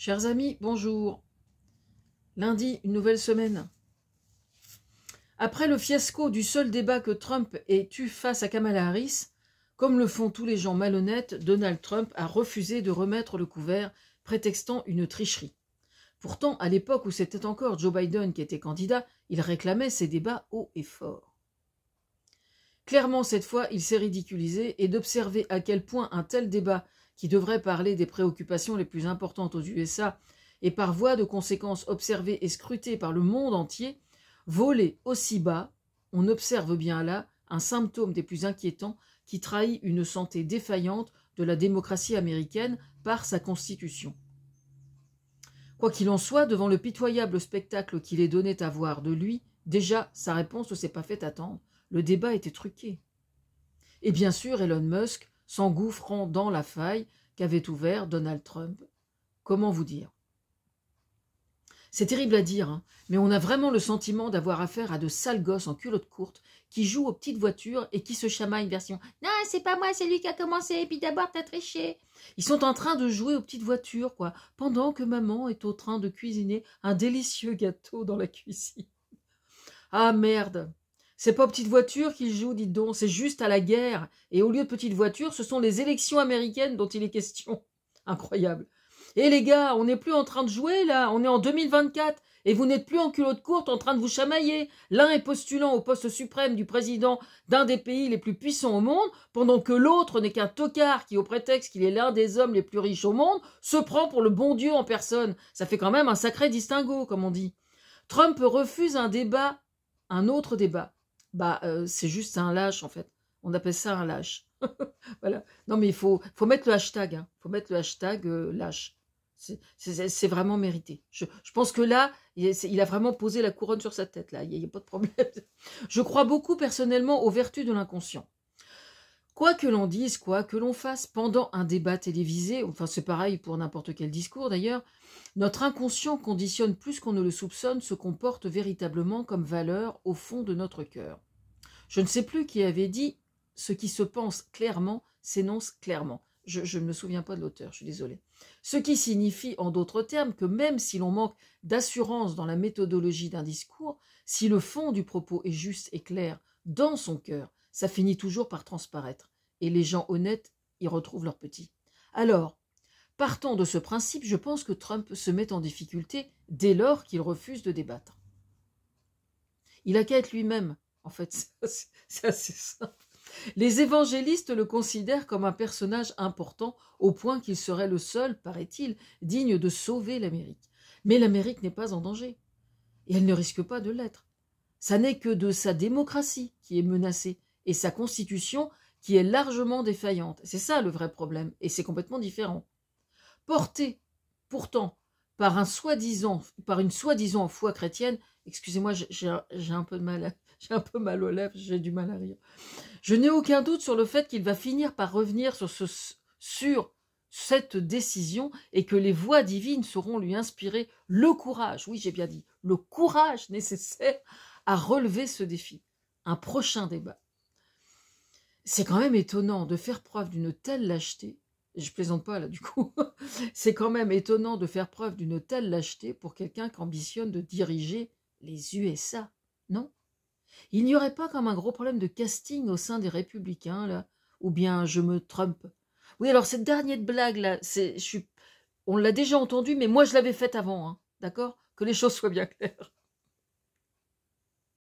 Chers amis, bonjour. Lundi, une nouvelle semaine. Après le fiasco du seul débat que Trump ait eu face à Kamala Harris, comme le font tous les gens malhonnêtes, Donald Trump a refusé de remettre le couvert, prétextant une tricherie. Pourtant, à l'époque où c'était encore Joe Biden qui était candidat, il réclamait ces débats haut et fort. Clairement, cette fois, il s'est ridiculisé, et d'observer à quel point un tel débat, qui devrait parler des préoccupations les plus importantes aux USA, et par voie de conséquence observé et scruté par le monde entier, voler aussi bas, on observe bien là un symptôme des plus inquiétants qui trahit une santé défaillante de la démocratie américaine par sa constitution. Quoi qu'il en soit, devant le pitoyable spectacle qu'il est donné à voir de lui, déjà sa réponse ne s'est pas fait attendre. Le débat était truqué. Et bien sûr, Elon Musk s'engouffrant dans la faille qu'avait ouvert Donald Trump. Comment vous dire? C'est terrible à dire, hein, mais on a vraiment le sentiment d'avoir affaire à de sales gosses en culotte courte qui jouent aux petites voitures et qui se chamaillent version « Non, c'est pas moi, c'est lui qui a commencé, et puis d'abord t'as triché ». Ils sont en train de jouer aux petites voitures, quoi, pendant que maman est au train de cuisiner un délicieux gâteau dans la cuisine. Ah merde! C'est pas aux petites voitures qu'ils jouent, dites donc, c'est juste à la guerre. Et au lieu de petites voitures, ce sont les élections américaines dont il est question. Incroyable. Et les gars, on n'est plus en train de jouer là, on est en 2024 et vous n'êtes plus en culotte courte en train de vous chamailler. L'un est postulant au poste suprême du président d'un des pays les plus puissants au monde, pendant que l'autre n'est qu'un tocard qui, au prétexte qu'il est l'un des hommes les plus riches au monde, se prend pour le bon Dieu en personne. Ça fait quand même un sacré distinguo, comme on dit. Trump refuse un débat, un autre débat. C'est juste un lâche en fait. On appelle ça un lâche. Voilà. Non mais il faut mettre le hashtag. Hein. Faut mettre le hashtag lâche. C'est vraiment mérité. Je pense que là, il a vraiment posé la couronne sur sa tête. Là, il n'y a pas de problème. Je crois beaucoup personnellement aux vertus de l'inconscient. Quoi que l'on dise, quoi que l'on fasse pendant un débat télévisé, enfin c'est pareil pour n'importe quel discours d'ailleurs, notre inconscient conditionne plus qu'on ne le soupçonne ce qu'on porte véritablement comme valeur au fond de notre cœur. Je ne sais plus qui avait dit « ce qui se pense clairement s'énonce clairement ». Je ne me souviens pas de l'auteur, je suis désolée. Ce qui signifie en d'autres termes que même si l'on manque d'assurance dans la méthodologie d'un discours, si le fond du propos est juste et clair dans son cœur, ça finit toujours par transparaître. Et les gens honnêtes y retrouvent leur petit. Alors, partant de ce principe, je pense que Trump se met en difficulté dès lors qu'il refuse de débattre. Il a qu'à être lui-même. En fait, c'est assez simple. Les évangélistes le considèrent comme un personnage important au point qu'il serait le seul, paraît-il, digne de sauver l'Amérique. Mais l'Amérique n'est pas en danger. Et elle ne risque pas de l'être. Ça n'est que de sa démocratie qui est menacée et sa constitution qui est largement défaillante. C'est ça le vrai problème, et c'est complètement différent. Porté, pourtant, par une soi-disant foi chrétienne, excusez-moi, j'ai un peu mal aux lèvres, j'ai du mal à rire. Je n'ai aucun doute sur le fait qu'il va finir par revenir sur cette décision et que les voix divines sauront lui inspirer le courage, oui j'ai bien dit, le courage nécessaire à relever ce défi. Un prochain débat. C'est quand même étonnant de faire preuve d'une telle lâcheté. Je plaisante pas là du coup. C'est quand même étonnant de faire preuve d'une telle lâcheté pour quelqu'un qui ambitionne de diriger les USA, non? Il n'y aurait pas comme un gros problème de casting au sein des Républicains, là? Ou bien je me trompe? Oui, alors cette dernière blague là, on l'a déjà entendue, mais moi je l'avais faite avant, hein, d'accord? Que les choses soient bien claires.